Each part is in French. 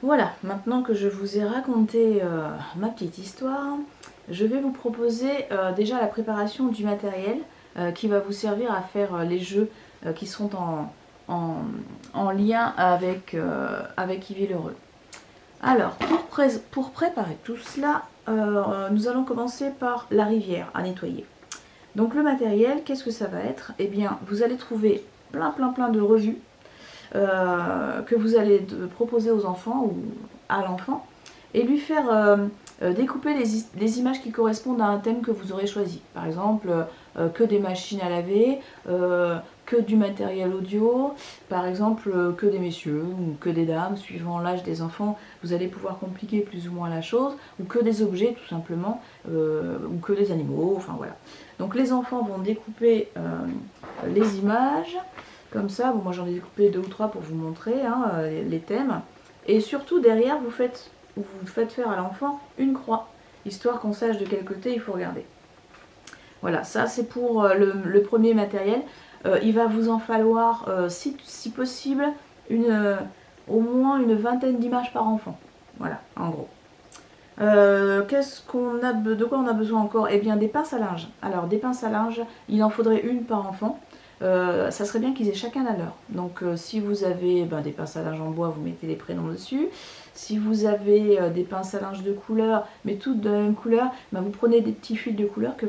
Voilà, maintenant que je vous ai raconté ma petite histoire, je vais vous proposer déjà la préparation du matériel qui va vous servir à faire les jeux qui seront en lien avec Yves L'Heureux. Alors, pour préparer tout cela, nous allons commencer par la rivière à nettoyer. Donc le matériel, qu'est-ce que ça va être? Eh bien, vous allez trouver plein de revues que vous allez proposer aux enfants ou à l'enfant et lui faire découper les images qui correspondent à un thème que vous aurez choisi. Par exemple, que des machines à laver, que du matériel audio, par exemple que des messieurs ou que des dames, suivant l'âge des enfants, vous allez pouvoir compliquer plus ou moins la chose, ou que des objets tout simplement, ou que des animaux, enfin voilà. Donc les enfants vont découper les images, comme ça, bon, moi j'en ai découpé 2 ou 3 pour vous montrer les thèmes. Et surtout derrière, vous faites faire à l'enfant une croix, histoire qu'on sache de quel côté il faut regarder. Voilà, ça c'est pour le premier matériel. Il va vous en falloir, si possible, au moins une vingtaine d'images par enfant. Voilà, en gros. De quoi on a besoin encore? Eh bien des pinces à linge. Alors des pinces à linge, il en faudrait une par enfant. Ça serait bien qu'ils aient chacun la leur. Donc si vous avez des pinces à linge en bois, vous mettez les prénoms dessus. Si vous avez des pinces à linge de couleur, mais toutes de la même couleur, vous prenez des petits fils de couleur que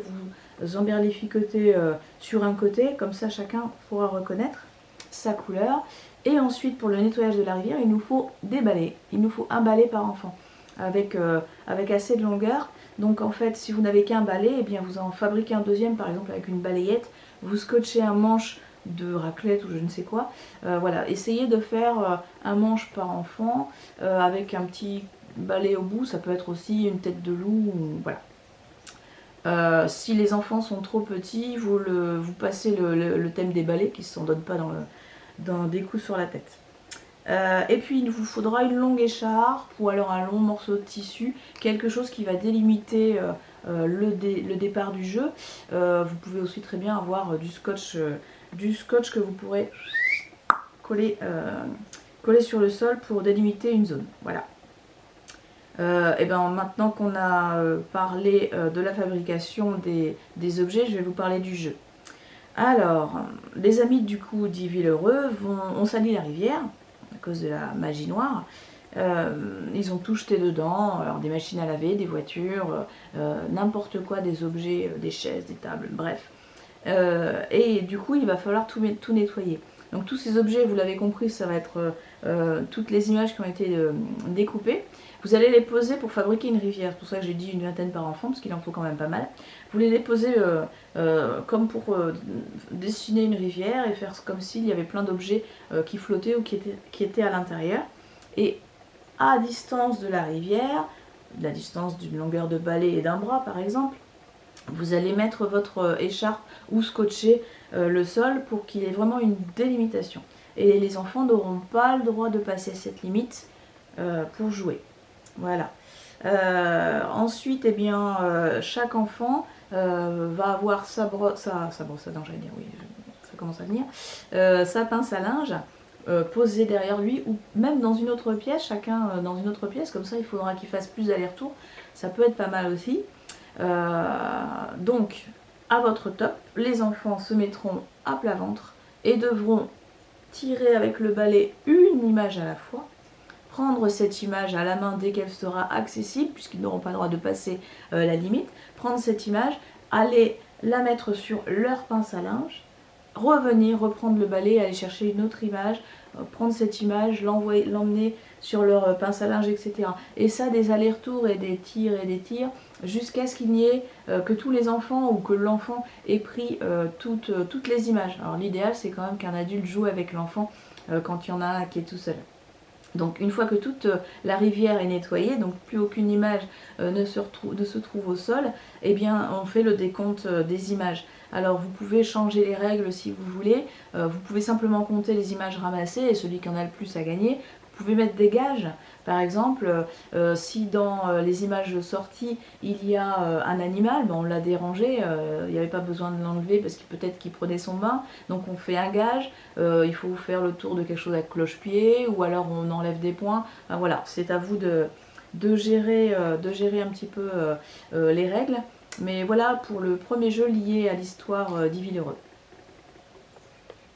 vous emberlificotez sur un côté, comme ça chacun pourra reconnaître sa couleur. Et ensuite pour le nettoyage de la rivière, il nous faut des balais. Il nous faut un balai par enfant, avec assez de longueur. Donc en fait, si vous n'avez qu'un balai, eh bien vous en fabriquez un deuxième, par exemple avec une balayette. Vous scotchez un manche de raclette ou je ne sais quoi. Voilà, essayez de faire un manche par enfant avec un petit balai au bout. Ça peut être aussi une tête de loup, voilà. Si les enfants sont trop petits, vous passez le thème des balais qui ne s'en donne pas dans des coups sur la tête. Et puis il vous faudra une longue écharpe ou alors un long morceau de tissu, quelque chose qui va délimiter le départ du jeu. Vous pouvez aussi très bien avoir du scotch que vous pourrez coller sur le sol pour délimiter une zone. Voilà. Et ben maintenant qu'on a parlé de la fabrication des objets, je vais vous parler du jeu. Alors, les amis du coup d'Yves L'Heureux ont sali la rivière à cause de la magie noire. Ils ont tout jeté dedans, alors des machines à laver, des voitures, n'importe quoi, des objets, des chaises, des tables, bref. Et du coup, il va falloir tout nettoyer. Donc tous ces objets, vous l'avez compris, ça va être toutes les images qui ont été découpées. Vous allez les poser pour fabriquer une rivière. C'est pour ça que j'ai dit une vingtaine par enfant, parce qu'il en faut quand même pas mal. Vous les déposez comme pour dessiner une rivière et faire comme s'il y avait plein d'objets qui flottaient ou qui étaient à l'intérieur. Et à distance de la rivière, la distance d'une longueur de balai et d'un bras par exemple, vous allez mettre votre écharpe ou scotcher le sol pour qu'il y ait vraiment une délimitation. Et les enfants n'auront pas le droit de passer cette limite pour jouer. Voilà. Ensuite, eh bien, chaque enfant va avoir sa brosse à dents, j'allais dire, oui, ça commence à venir, sa pince à linge posée derrière lui ou même dans une autre pièce, chacun dans une autre pièce, comme ça il faudra qu'il fasse plus d'aller-retour, ça peut être pas mal aussi. Donc, à votre top, les enfants se mettront à plat ventre et devront tirer avec le balai une image à la fois, prendre cette image à la main dès qu'elle sera accessible, puisqu'ils n'auront pas le droit de passer la limite, prendre cette image, aller la mettre sur leur pince à linge, revenir, reprendre le balai, aller chercher une autre image, prendre cette image, l'emmener sur leur pince à linge, etc. Et ça, des allers-retours et des tirs, jusqu'à ce qu'il n'y ait que tous les enfants ou que l'enfant ait pris toutes les images. Alors l'idéal, c'est quand même qu'un adulte joue avec l'enfant quand il y en a un qui est tout seul. Donc une fois que toute la rivière est nettoyée, donc plus aucune image ne se trouve au sol, eh bien on fait le décompte des images. Alors vous pouvez changer les règles si vous voulez, vous pouvez simplement compter les images ramassées et celui qui en a le plus à gagner. Vous pouvez mettre des gages, par exemple, si dans les images sorties il y a un animal, ben on l'a dérangé, il n'y avait pas besoin de l'enlever parce que peut-être qu'il prenait son bain, donc on fait un gage, il faut faire le tour de quelque chose à cloche-pied ou alors on enlève des points. Ben voilà, c'est à vous de gérer un petit peu les règles. Mais voilà pour le premier jeu lié à l'histoire d'Yville Heureux.